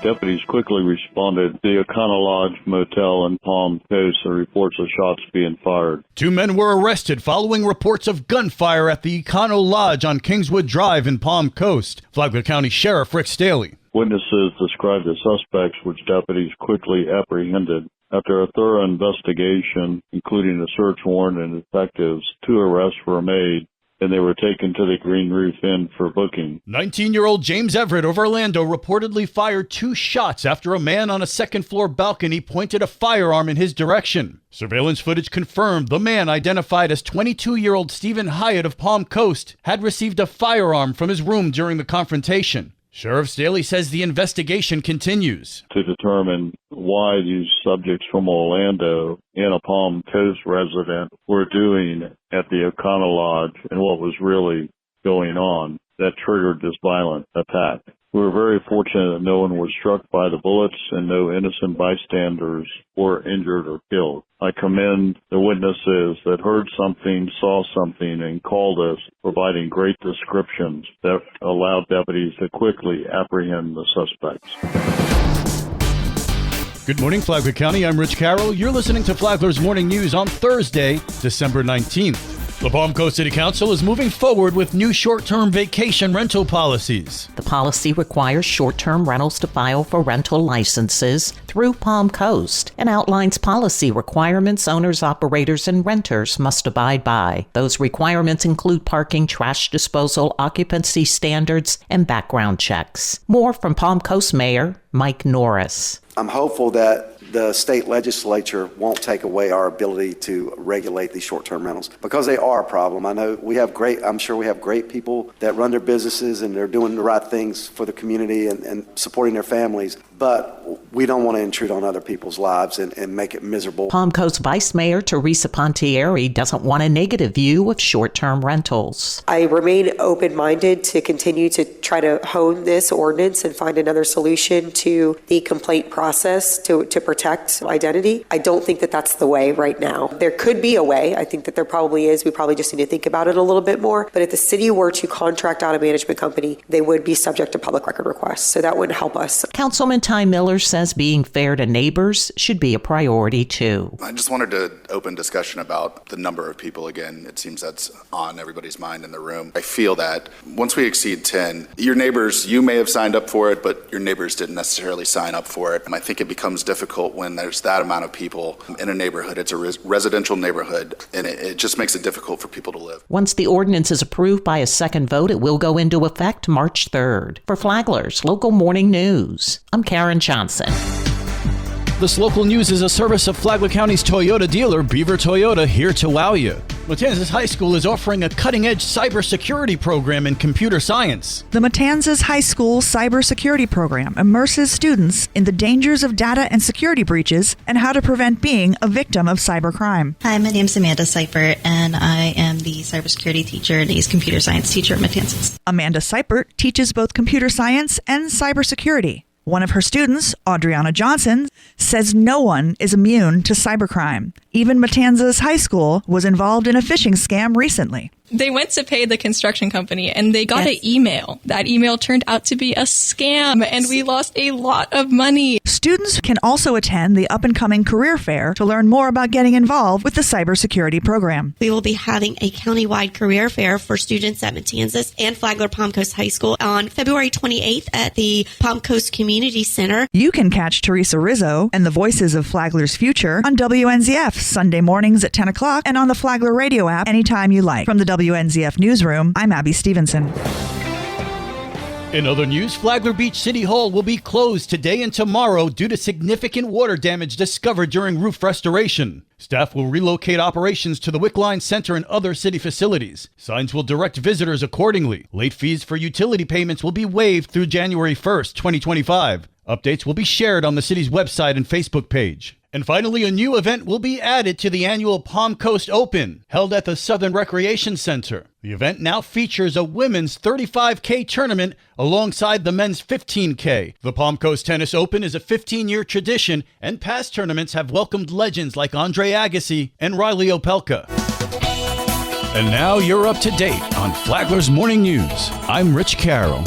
Deputies quickly responded to the Econo Lodge Motel in Palm Coast and reports of shots being fired. 2 men were arrested following reports of gunfire at the Econo Lodge on Kingswood Drive in Palm Coast. Flagler County Sheriff Rick Staley. Witnesses described the suspects, which deputies quickly apprehended. After a thorough investigation, including a search warrant and detectives, 2 arrests were made, and they were taken to the Green Roof Inn for booking. 19-year-old James Everett of Orlando reportedly fired 2 shots after a man on a second-floor balcony pointed a firearm in his direction. Surveillance footage confirmed the man, identified as 22-year-old Stephen Hyatt of Palm Coast, had received a firearm from his room during the confrontation. Sheriff Staley says the investigation continues to determine why these subjects from Orlando and a Palm Coast resident were doing at the Econo Lodge and what was really going on that triggered this violent attack. We were very fortunate that no one was struck by the bullets and no innocent bystanders were injured or killed. I commend the witnesses that heard something, saw something, and called us, providing great descriptions that allowed deputies to quickly apprehend the suspects. Good morning, Flagler County. I'm Rich Carroll. You're listening to Flagler's Morning News on Thursday, December 19th. The Palm Coast City Council is moving forward with new short-term vacation rental policies. The policy requires short-term rentals to file for rental licenses through Palm Coast and outlines policy requirements owners, operators, and renters must abide by. Those requirements include parking, trash disposal, occupancy standards, and background checks. More from Palm Coast Mayor Mike Norris. I'm hopeful that the state legislature won't take away our ability to regulate these short-term rentals because they are a problem. I'm sure we have great people that run their businesses and they're doing the right things for the community and supporting their families, but we don't want to intrude on other people's lives and make it miserable. Palm Coast Vice Mayor Teresa Pontieri doesn't want a negative view of short-term rentals. I remain open-minded to continue to try to hone this ordinance and find another solution to the complaint process to protect identity. I don't think that that's the way right now. There could be a way. I think that there probably is. We probably just need to think about it a little bit more. But if the city were to contract out a management company, they would be subject to public record requests. So that wouldn't help us. Councilman Ty Miller says being fair to neighbors should be a priority too. I just wanted to open discussion about the number of people again. It seems that's on everybody's mind in the room. I feel that once we exceed 10, your neighbors, you may have signed up for it, but your neighbors didn't necessarily sign up for it. And I think it becomes difficult when there's that amount of people in a neighborhood. It's a residential neighborhood, and it just makes it difficult for people to live. Once the ordinance is approved by a second vote, it will go into effect March 3rd. For Flagler's Local Morning News, I'm Karen Johnson. This local news is a service of Flagler County's Toyota dealer, Beaver Toyota, here to wow you. Matanzas High School is offering a cutting-edge cybersecurity program in computer science. The Matanzas High School Cybersecurity Program immerses students in the dangers of data and security breaches and how to prevent being a victim of cybercrime. Hi, my name is Amanda Seipert, and I am the cybersecurity teacher and A's computer science teacher at Matanzas. Amanda Seipert teaches both computer science and cybersecurity. One of her students, Audriana Johnson, says no one is immune to cybercrime. Even Matanzas High School was involved in a phishing scam recently. They went to pay the construction company and they got an email. That email turned out to be a scam and we lost a lot of money. Students can also attend the up-and-coming career fair to learn more about getting involved with the cybersecurity program. We will be having a countywide career fair for students at Matanzas and Flagler Palm Coast High School on February 28th at the Palm Coast Community Center. You can catch Teresa Rizzo and the Voices of Flagler's Future on WNZF Sunday mornings at 10 o'clock and on the Flagler radio app anytime you like. From the WNZF Newsroom, I'm Abby Stevenson. In other news, Flagler Beach City Hall will be closed today and tomorrow due to significant water damage discovered during roof restoration. Staff will relocate operations to the Wickline Center and other city facilities. Signs will direct visitors accordingly. Late fees for utility payments will be waived through January 1st, 2025. Updates will be shared on the city's website and Facebook page. And finally, a new event will be added to the annual Palm Coast Open, held at the Southern Recreation Center. The event now features a women's 35K tournament alongside the men's 15K. The Palm Coast Tennis Open is a 15-year tradition, and past tournaments have welcomed legends like Andre Agassi and Riley Opelka. And now you're up to date on Flagler's Morning News. I'm Rich Carroll.